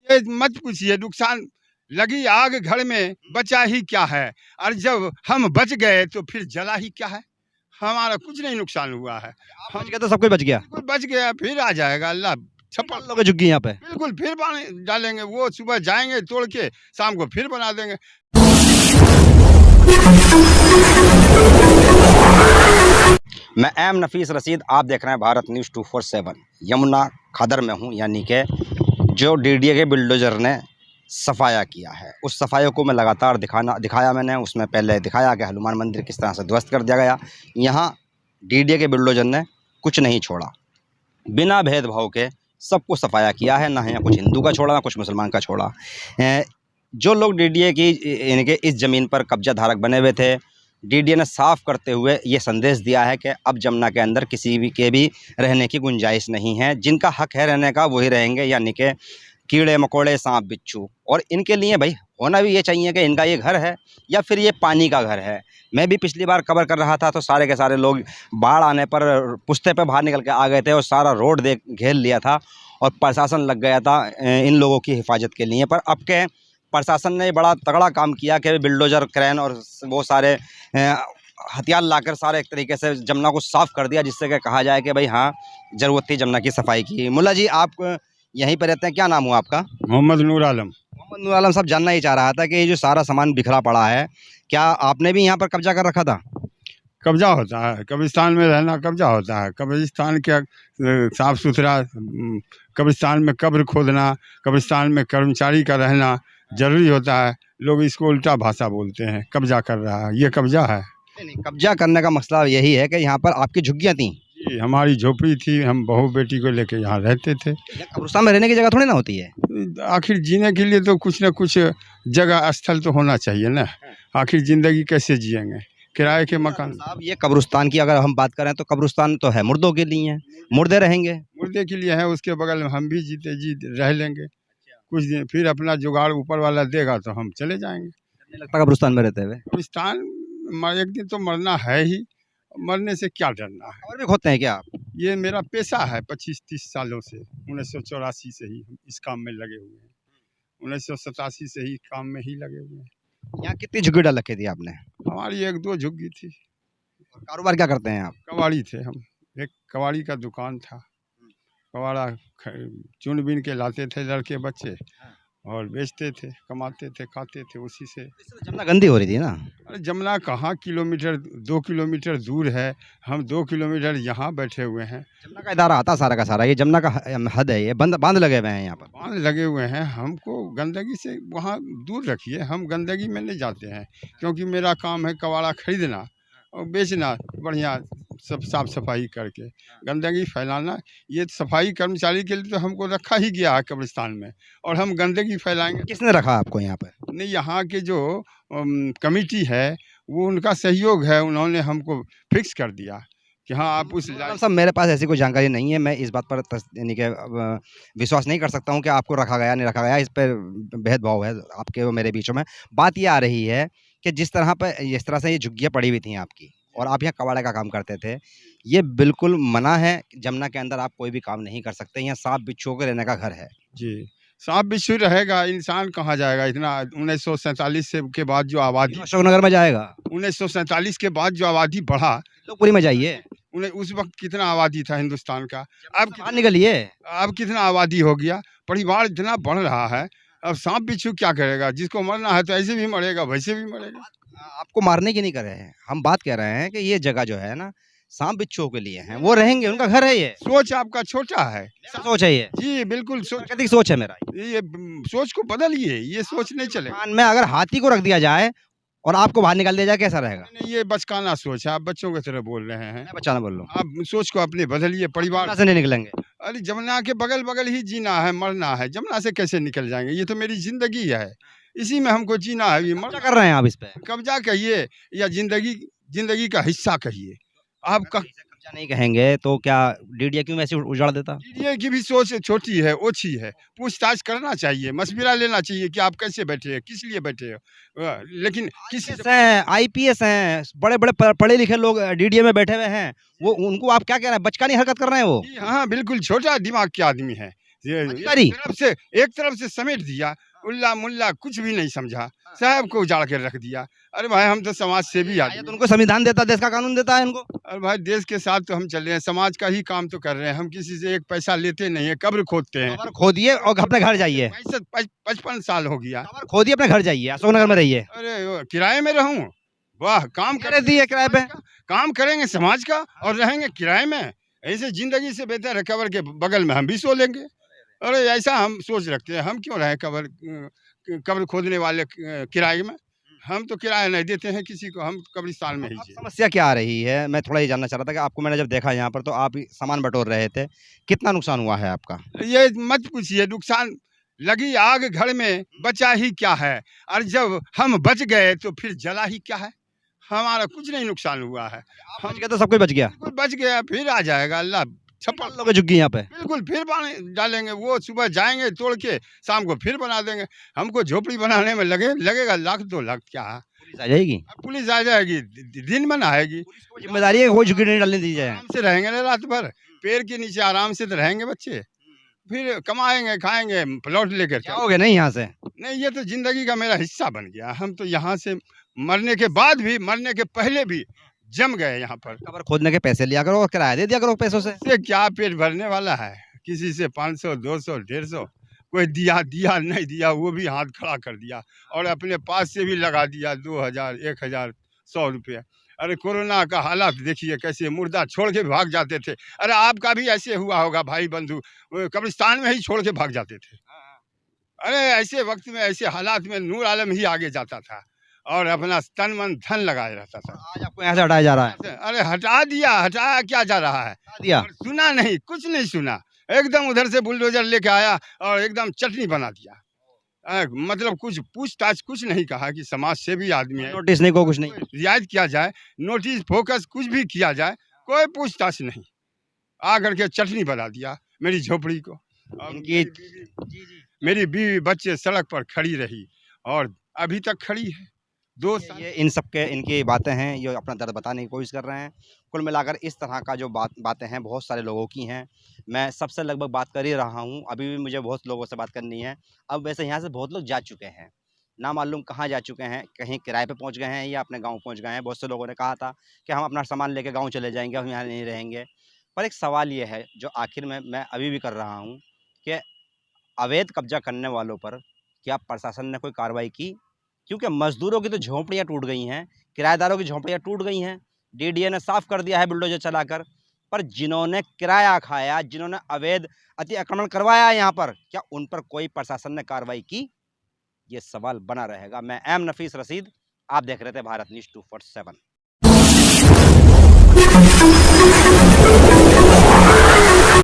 ये मत पूछिए, नुकसान लगी आग घर में बचा ही क्या है, और जब हम बच गए तो फिर जला ही क्या है। हमारा कुछ नहीं नुकसान हुआ है, आप हम बच गए तो सब कुछ बच गया। बिल्कुल बच गया, फिर आ जाएगा अल्लाह छप्पर। लोगे झुग्गी यहाँ पे। बिल्कुल फिर डालेंगे, वो सुबह जाएंगे तोड़ के, शाम को फिर बना देंगे। मैं एम नफीस रशीद, आप देख रहे हैं भारत न्यूज़ 247। यमुना खदर में हूँ, यानी कि जो डीडीए के बिल्डोजर ने सफाया किया है, उस सफाई को मैं लगातार दिखाया मैंने। उसमें पहले दिखाया कि हनुमान मंदिर किस तरह से ध्वस्त कर दिया गया। यहाँ डीडीए के बिल्डोजर ने कुछ नहीं छोड़ा, बिना भेदभाव के सबको सफाया किया है। ना यहाँ कुछ हिंदू का छोड़ा, ना कुछ मुसलमान का छोड़ा। जो लोग डीडीए की यानी कि इस ज़मीन पर कब्जा धारक बने हुए थे, डीडीए ने साफ करते हुए ये संदेश दिया है कि अब जमुना के अंदर किसी भी के भी रहने की गुंजाइश नहीं है। जिनका हक है रहने का वही रहेंगे, यानी कि कीड़े मकोड़े, सांप बिच्छू। और इनके लिए भाई होना भी ये चाहिए कि इनका ये घर है या फिर ये पानी का घर है। मैं भी पिछली बार कवर कर रहा था तो सारे के सारे लोग बाढ़ आने पर पुश्ते पे बाहर निकल के आ गए थे और सारा रोड घेर लिया था और प्रशासन लग गया था इन लोगों की हिफाजत के लिए। पर अब के प्रशासन ने बड़ा तगड़ा काम किया कि बिल्डोजर, क्रेन और वो सारे हथियार लाकर सारे एक तरीके से जमुना को साफ़ कर दिया, जिससे कि कहा जाए कि भाई हाँ, ज़रूरत थी जमुना की सफाई की। मुल्ला जी, आप यहीं पर रहते हैं, क्या नाम हुआ आपका? मोहम्मद नूर आलम। मोहम्मद नूर आलम साहब, जानना ही चाह रहा था कि ये जो सारा सामान बिखरा पड़ा है, क्या आपने भी यहाँ पर कब्जा कर रखा था? कब्जा होता है, कब्रिस्तान में रहना कब्जा होता है। कब्रिस्तान क्या साफ सुथरा, कब्रिस्तान में कब्र खोदना, कब्रिस्तान में कर्मचारी का रहना जरूरी होता है। लोग इसको उल्टा भाषा बोलते हैं, कब्जा कर रहा है, ये कब्जा है। नहीं, कब्जा करने का मसला यही है कि यहाँ पर आपकी झुग्गियाँ थी। जी, हमारी झोपड़ी थी, हम बहू बेटी को लेके यहाँ रहते थे। कब्रिस्तान में रहने की जगह थोड़ी ना होती है। आखिर जीने के लिए तो कुछ न कुछ जगह स्थल तो होना चाहिए ना। आखिर ज़िंदगी कैसे जिएंगे, किराए के मकान। साहब, ये कब्रिस्तान की अगर हम बात करें तो कब्रिस्तान तो है मुर्दों के लिए है, मुर्दे रहेंगे। मुर्दे के लिए है, उसके बगल में हम भी जीते जी रह लेंगे कुछ दिन, फिर अपना जुगाड़ ऊपर वाला देगा तो हम चले जाएंगे। नहीं लगता कब्रिस्तान में रहते हुए? कब्रिस्तान एक दिन तो मरना है ही, मरने से क्या डरना है। और भी खोदते हैं क्या आप? ये मेरा पेशा है 25-30 सालों से। 1984 से ही हम इस काम में लगे हुए हैं। 1987 से ही काम में ही लगे हुए हैं। यहाँ कितनी झुग्गी डाल रखी थी आपने? हमारी 1-2 झुग्गी थी। कारोबार क्या करते हैं आप? कबाड़ी थे हम, एक कबाड़ी का दुकान था। कबाड़ा चुन बीन के लाते थे लड़के बच्चे और बेचते थे, कमाते थे, खाते थे उसी से। जमुना गंदी हो रही थी ना? अरे जमुना कहाँ किलोमीटर, 2 किलोमीटर दूर है, हम 2 किलोमीटर यहाँ बैठे हुए हैं। जमुना का इदारा आता सारा का सारा, ये जमुना का हद है, ये बांध लगे हुए हैं यहाँ पर। बांध लगे हुए हैं, हमको गंदगी से वहाँ दूर रखिए। हम गंदगी में नहीं जाते हैं, क्योंकि मेरा काम है कबाड़ा खरीदना और बेचना, बढ़िया सब साफ सफाई करके। गंदगी फैलाना, ये सफाई कर्मचारी के लिए तो हमको रखा ही गया है कब्रिस्तान में, और हम गंदगी फैलाएंगे? किसने रखा आपको यहाँ पर? नहीं, यहाँ के जो कमेटी है वो उनका सहयोग है, उन्होंने हमको फिक्स कर दिया कि हाँ आप उस सब मेरे पास ऐसी कोई जानकारी नहीं है, मैं इस बात पर यानी कि विश्वास नहीं कर सकता हूँ कि आपको रखा गया नहीं रखा गया। इस पर भेदभाव है आपके और मेरे बीचों में। बात ये आ रही है कि जिस तरह से ये झुग्गियाँ पड़ी हुई थी आपकी और आप यहाँ कबाड़े का काम करते थे, ये बिल्कुल मना है। जमुना के अंदर आप कोई भी काम नहीं कर सकते, यहाँ सांप बिच्छुओं के रहने का घर है। जी, सांप बिच्छू रहेगा, इंसान कहाँ जाएगा इतना। 1947 से के बाद जो आबादी, अशोकनगर में जाएगा। 1947 के बाद जो आबादी बढ़ा, लोकपुरी में जाइए, उन्हें उस वक्त कितना आबादी था हिंदुस्तान का, अब बाहर निकलिए। अब कितना आबादी हो गया, परिवार इतना बढ़ रहा है। अब सांप बिच्छू क्या करेगा? जिसको मरना है तो ऐसे भी मरेगा, वैसे भी मरेगा। आपको मारने की नहीं कर रहे हैं, हम बात कह रहे हैं कि ये जगह जो है ना, सांप बिच्छुओं के लिए है, वो रहेंगे, उनका घर है ये। सोच आपका छोटा है। सोच है ये? जी बिल्कुल, प्राकृतिक सोच है मेरा। ये सोच को बदलिए, ये सोच नहीं चलेगा। कान में अगर हाथी को रख दिया जाए और आपको बाहर निकाल दिया जाए, कैसा रहेगा? नहीं, ये बचकाना सोच है, आप बच्चों की तरह बोल रहे हैं। मैं बचाना बोल रहा हूँ। आप सोच को अपने बदलिए, परिवार से नहीं निकलेंगे। अरे जमुना के बगल बगल ही जीना है, मरना है, जमुना से कैसे निकल जाएंगे? ये तो मेरी जिंदगी है, इसी में हमको जीना है। ये क्या कर रहे हैं आप इस पे? कब्जा कहिए या जिंदगी का हिस्सा कहिए, आप कब्जा नहीं कहेंगे तो क्या डीडीए क्यों वैसे उजाड़ देता? ये की भी सोच छोटी है, ओछी है। पूछताछ करना चाहिए, मशविरा लेना चाहिए कि आप कैसे बैठे हैं, किस लिए बैठे हो। लेकिन किसी आईपीएस हैं, बड़े-बड़े पढ़े लिखे लोग डीडीए में बैठे हुए हैं, वो उनको आप क्या कह रहे हैं? बचकानी हरकत कर रहे हैं वो? हाँ बिल्कुल, छोटा दिमाग के आदमी है, अधिकारी? एक तरफ से समेट दिया, उल्ला मुल्ला कुछ भी नहीं समझा, साहब को उजाड़ के रख दिया। अरे भाई हम तो समाज सेवी आया तो आदमी। उनको संविधान देता है, देश का कानून देता है इनको। अरे भाई देश के साथ तो हम चल रहे हैं, समाज का ही काम तो कर रहे हैं, हम किसी से एक पैसा लेते नहीं है, कब्र खोदते हैं। खबर खोदिए और अपने घर जाइए। 55 साल हो गया। खबर खोदिए, अपने घर जाइए, अशोकनगर में रहिए। अरे किराए में रहूं? वाह, काम करे दिए किराए पे। काम करेंगे समाज का और रहेंगे किराए में। ऐसे जिंदगी से बेहतर है कब्र के बगल में हम भी सो लेंगे। अरे ऐसा हम सोच रखते हैं, हम क्यों रहे कब्र खोदने वाले किराए में। हम तो किराया नहीं देते हैं किसी को, हम कब्रिस्तान में ही अब जिए। समस्या क्या आ रही है, मैं थोड़ा ये जानना चाह रहा था कि आपको मैंने जब देखा यहाँ पर तो आप सामान बटोर रहे थे, कितना नुकसान हुआ है आपका? ये मत पूछिए, नुकसान लगी आग घर में बचा ही क्या है, और जब हम बच गए तो फिर जला ही क्या है। हमारा कुछ नहीं नुकसान हुआ है, हम बच गए तो सब कुछ बच गया। बिल्कुल बच गया, फिर आ जाएगा अल्लाह छप्पड़ लोग झुग्गी यहाँ पे। बिल्कुल फिर डालेंगे। वो सुबह जाएंगे तोड़ के, शाम को फिर बना देंगे। हमको झोपड़ी बनाने में लगेगा 1-2 लाख क्या है। पुलिस आ जाएगी। अब पुलिस आ जाएगी, दिन में आएगी। पुलिस को जिम्मेदारी है, कोई झुग्गी नहीं डालने दी जाए। आराम से रहेंगे ना रात भर, पेड़ के नीचे आराम से तो रहेंगे बच्चे, फिर कमाएंगे खाएंगे प्लॉट लेकर जाओगे नहीं यहाँ से? नहीं, ये तो जिंदगी का मेरा हिस्सा बन गया। हम तो यहाँ से मरने के बाद भी, मरने के पहले भी जम गए यहाँ पर। कब्र खोदने के पैसे लिया करो और किराया दे दिया करो पैसों से। इससे क्या पेट भरने वाला है? किसी से 500 200 150 कोई दिया नहीं दिया, वो भी हाथ खड़ा कर दिया, और अपने पास से भी लगा दिया 2000 1000 100 रुपये। अरे कोरोना का हालात देखिए कैसे, मुर्दा छोड़ के भाग जाते थे। अरे आपका भी ऐसे हुआ होगा भाई बंधु, वो कब्रिस्तान में ही छोड़ के भाग जाते थे। अरे ऐसे वक्त में, ऐसे हालात में नूर आलम ही आगे जाता था और अपना तन मन धन लगाए रहता था। आज आपको यहाँ से हटाया जा रहा है। अरे हटा दिया, हटाया क्या जा रहा है? हटा दिया। और सुना नहीं, कुछ नहीं सुना, एकदम उधर से बुलडोजर लेके आया और एकदम चटनी बना दिया। मतलब कुछ पूछताछ कुछ नहीं कहा कि समाज से भी आदमी है, नोटिस नहीं को कुछ नहीं। रियायत किया जाए, नोटिस फोकस कुछ भी किया जाए, कोई पूछताछ नहीं। आकर के चटनी बना दिया मेरी झोपड़ी को। और मेरी बीवी बच्चे सड़क पर खड़ी रही और अभी तक खड़ी है 2 साल। ये इन सब के इनकी बातें हैं, ये अपना दर्द बताने की कोशिश कर रहे हैं। कुल मिलाकर इस तरह का जो बातें हैं बहुत सारे लोगों की हैं। मैं सबसे लगभग बात कर ही रहा हूँ, अभी भी मुझे बहुत लोगों से बात करनी है। अब वैसे यहाँ से बहुत लोग जा चुके हैं, ना मालूम कहाँ जा चुके हैं, कहीं किराए पे पहुँच गए हैं या अपने गाँव पहुँच गए हैं। बहुत से लोगों ने कहा था कि हम अपना सामान लेके गाँव चले जाएंगे, हम यहाँ नहीं रहेंगे। पर एक सवाल ये है जो आखिर में मैं अभी भी कर रहा हूँ कि अवैध कब्जा करने वालों पर क्या प्रशासन ने कोई कार्रवाई की? क्योंकि मजदूरों की तो झोंपड़ियाँ टूट गई हैं, किराएदारों की झोंपड़ियाँ टूट गई हैं, डीडीए ने साफ कर दिया है बुलडोजर चलाकर। पर जिन्होंने किराया खाया, जिन्होंने अवैध अतिक्रमण करवाया यहाँ पर, क्या उन पर कोई प्रशासन ने कार्रवाई की? ये सवाल बना रहेगा। मैं एम नफीस रशीद, आप देख रहे थे भारत न्यूज़ 24/7।